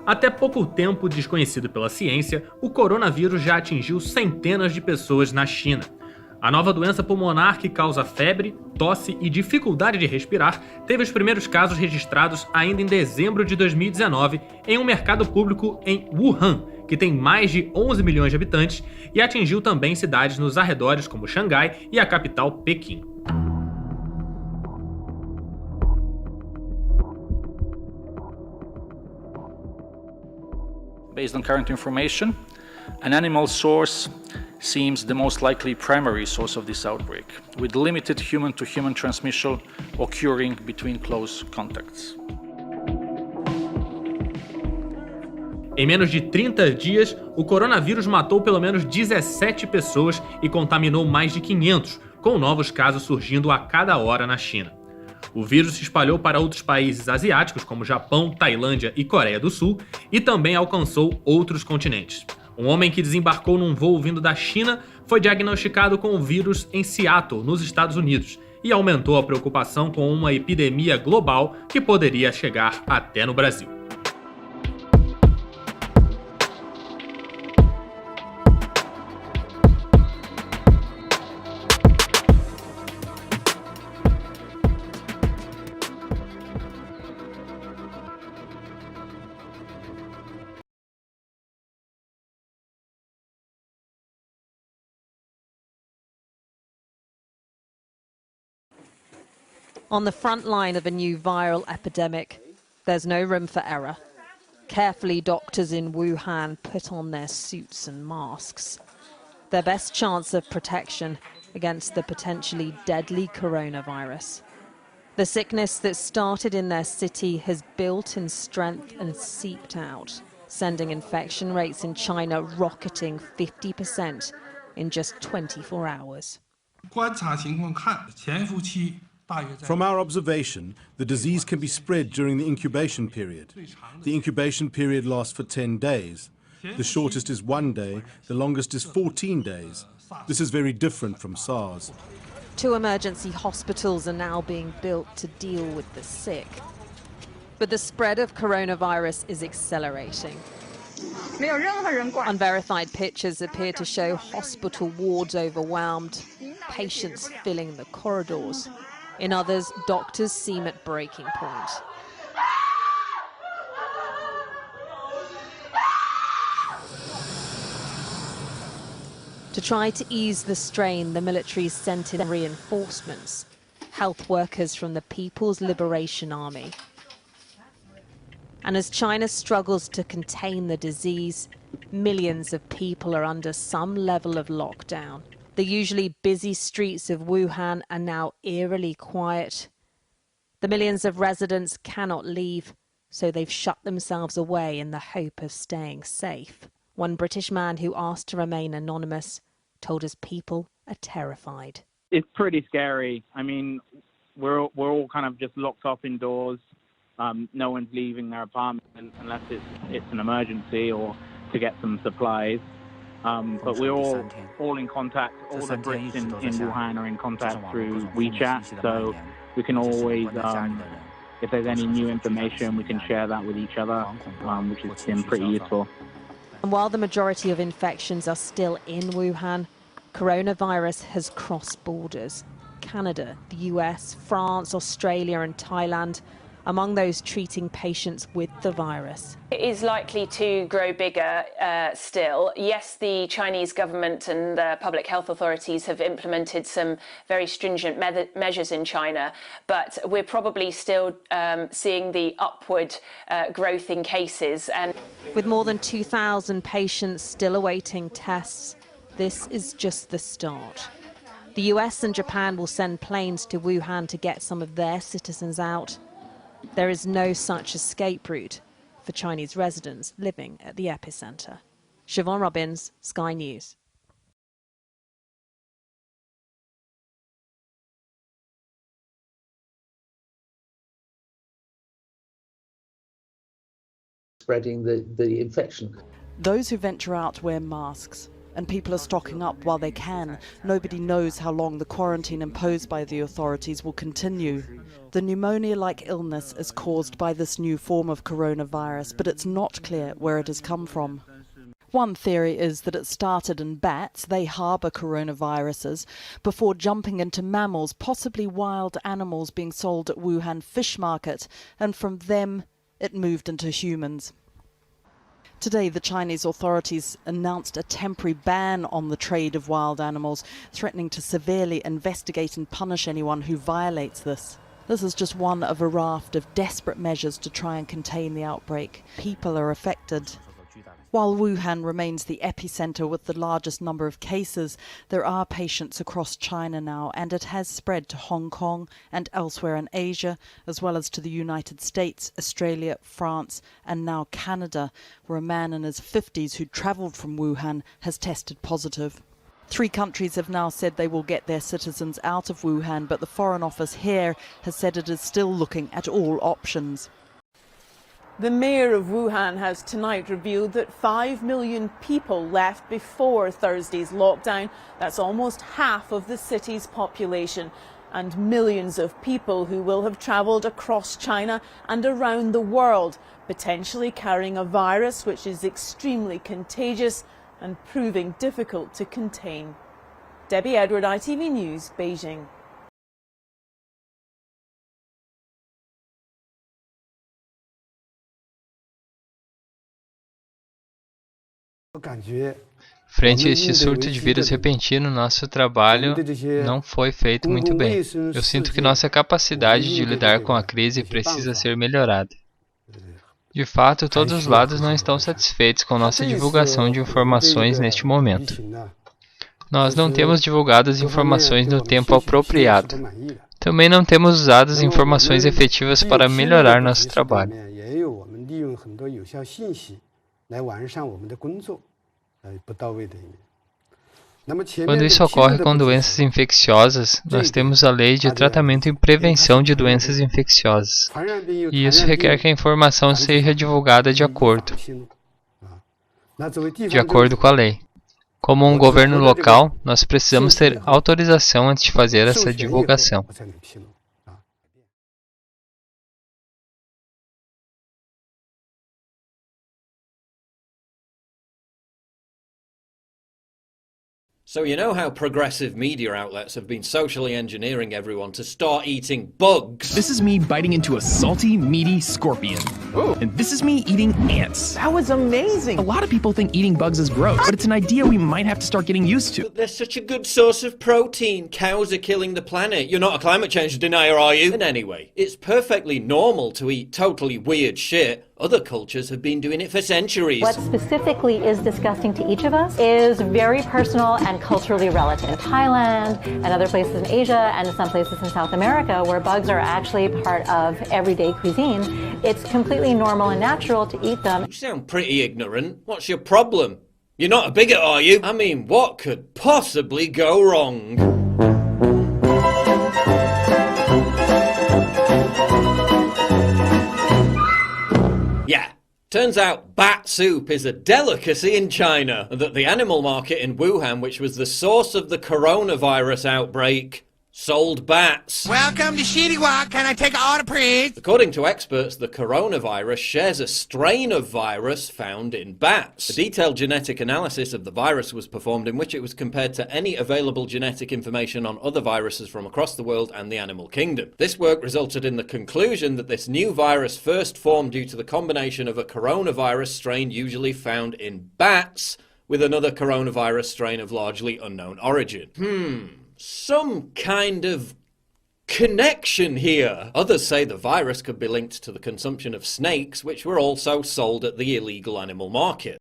Até pouco tempo desconhecido pela ciência, o coronavírus já atingiu centenas de pessoas na China. A nova doença pulmonar que causa febre, tosse e dificuldade de respirar teve os primeiros casos registrados ainda em dezembro de 2019 em um mercado público em Wuhan, que tem mais de 11 milhões de habitantes, e atingiu também cidades nos arredores como Xangai e a capital Pequim. Based on current information, an animal source seems the most likely primary source of this outbreak, with limited human-to-human transmission occurring between close contacts. Em menos de 30 dias, o coronavírus matou pelo menos 17 pessoas e contaminou mais de 500, com novos casos surgindo a cada hora na China. O vírus se espalhou para outros países asiáticos, como Japão, Tailândia e Coreia do Sul, e também alcançou outros continentes. Um homem que desembarcou num voo vindo da China foi diagnosticado com o vírus em Seattle, nos Estados Unidos, e aumentou a preocupação com uma epidemia global que poderia chegar até no Brasil. On the front line of a new viral epidemic, there's no room for error. Carefully, doctors in Wuhan put on their suits and masks. Their best chance of protection against the potentially deadly coronavirus. The sickness that started in their city has built in strength and seeped out, sending infection rates in China rocketing 50% in just 24 hours. 观察情况看，潜伏期 From our observation, the disease can be spread during the incubation period. The incubation period lasts for 10 days. The shortest is 1 day, the longest is 14 days. This is very different from SARS. 2 emergency hospitals are now being built to deal with the sick. But the spread of coronavirus is accelerating. Unverified pictures appear to show hospital wards overwhelmed, patients filling the corridors. In others, doctors seem at breaking point. To try to ease the strain, the military sent in reinforcements, health workers from the People's Liberation Army. And as China struggles to contain the disease, millions of people are under some level of lockdown. The usually busy streets of Wuhan are now eerily quiet. The millions of residents cannot leave, so they've shut themselves away in the hope of staying safe. One British man who asked to remain anonymous told us people are terrified. It's pretty scary. I mean, we're all kind of just locked up indoors. No one's leaving their apartment unless it's an emergency or to get some supplies. But we're all in contact. All the Brits in Wuhan are in contact through WeChat, so we can always, if there's any new information, we can share that with each other, which has been pretty useful. And while the majority of infections are still in Wuhan, coronavirus has crossed borders. Canada, the US, France, Australia and Thailand among those treating patients with the virus. It is likely to grow bigger still. Yes, the Chinese government and the public health authorities have implemented some very stringent measures in China, but we're probably still seeing the upward growth in cases. And with more than 2,000 patients still awaiting tests, this is just the start. The US and Japan will send planes to Wuhan to get some of their citizens out. There is no such escape route for Chinese residents living at the epicenter. Siobhan Robbins, Sky News. Spreading the infection. Those who venture out wear masks. and people are stocking up while they can. Nobody knows how long the quarantine imposed by the authorities will continue. The pneumonia-like illness is caused by this new form of coronavirus, but it's not clear where it has come from. One theory is that it started in bats, they harbour coronaviruses, before jumping into mammals, possibly wild animals being sold at Wuhan fish market, and from them it moved into humans. Today, the Chinese authorities announced a temporary ban on the trade of wild animals, threatening to severely investigate and punish anyone who violates this. This is just one of a raft of desperate measures to try and contain the outbreak. People are affected. While Wuhan remains the epicenter with the largest number of cases, there are patients across China now, and it has spread to Hong Kong and elsewhere in Asia, as well as to the United States, Australia, France, and now Canada, where a man in his 50s who travelled from Wuhan has tested positive. 3 countries have now said they will get their citizens out of Wuhan, but the Foreign Office here has said it is still looking at all options. The mayor of Wuhan has tonight revealed that 5 million people left before Thursday's lockdown. That's almost half of the city's population, and millions of people who will have travelled across China and around the world, potentially carrying a virus which is extremely contagious and proving difficult to contain. Debbie Edward, ITV News, Beijing. Frente a este surto de vírus repentino, nosso trabalho não foi feito muito bem. Eu sinto que nossa capacidade de lidar com a crise precisa ser melhorada. De fato, todos os lados não estão satisfeitos com nossa divulgação de informações neste momento. Nós não temos divulgado as informações no tempo apropriado. Também não temos usado as informações efetivas para melhorar nosso trabalho. Quando isso ocorre com doenças infecciosas, nós temos a Lei de Tratamento e Prevenção de Doenças Infecciosas. E isso requer que a informação seja divulgada de acordo com a lei. Como um governo local, nós precisamos ter autorização antes de fazer essa divulgação. So you know how progressive media outlets have been socially engineering everyone to start eating bugs? This is me biting into a salty, meaty scorpion. Ooh. And this is me eating ants. That was amazing. A lot of people think eating bugs is gross, but it's an idea we might have to start getting used to. But they're such a good source of protein. Cows are killing the planet. You're not a climate change denier, are you? And anyway, it's perfectly normal to eat totally weird shit. Other cultures have been doing it for centuries. What specifically is disgusting to each of us is very personal and culturally relative. In Thailand and other places in Asia and some places in South America where bugs are actually part of everyday cuisine, it's completely normal and natural to eat them. You sound pretty ignorant. What's your problem? You're not a bigot, are you? I mean, what could possibly go wrong? Yeah, turns out bat soup is a delicacy in China, and that the animal market in Wuhan, which was the source of the coronavirus outbreak, sold bats. Welcome to Shitty Walk. Can I take an order, please? According to experts, the coronavirus shares a strain of virus found in bats. A detailed genetic analysis of the virus was performed in which it was compared to any available genetic information on other viruses from across the world and the animal kingdom. This work resulted in the conclusion that this new virus first formed due to the combination of a coronavirus strain usually found in bats with another coronavirus strain of largely unknown origin. Some kind of connection here. Others say the virus could be linked to the consumption of snakes, which were also sold at the illegal animal market.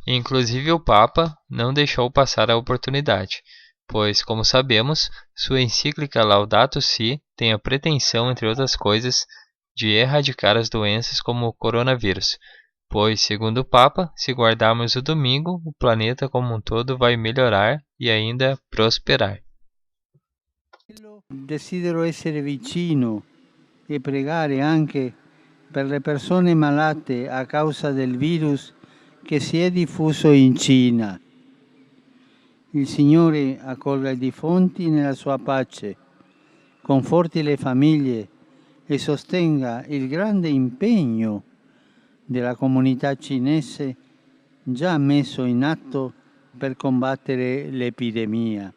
Inclusive o Papa não deixou passar a oportunidade. pois, como sabemos, sua encíclica Laudato Si tem a pretensão, entre outras coisas, de erradicar as doenças como o coronavírus, pois, segundo o Papa, se guardarmos o domingo, o planeta como um todo vai melhorar e ainda prosperar. Desidero essere vicino e pregare anche per le persone malate a causa del virus che si è diffuso in Cina. Il Signore accolga i defunti nella sua pace, conforti le famiglie e sostenga il grande impegno della comunità cinese già messo in atto per combattere l'epidemia.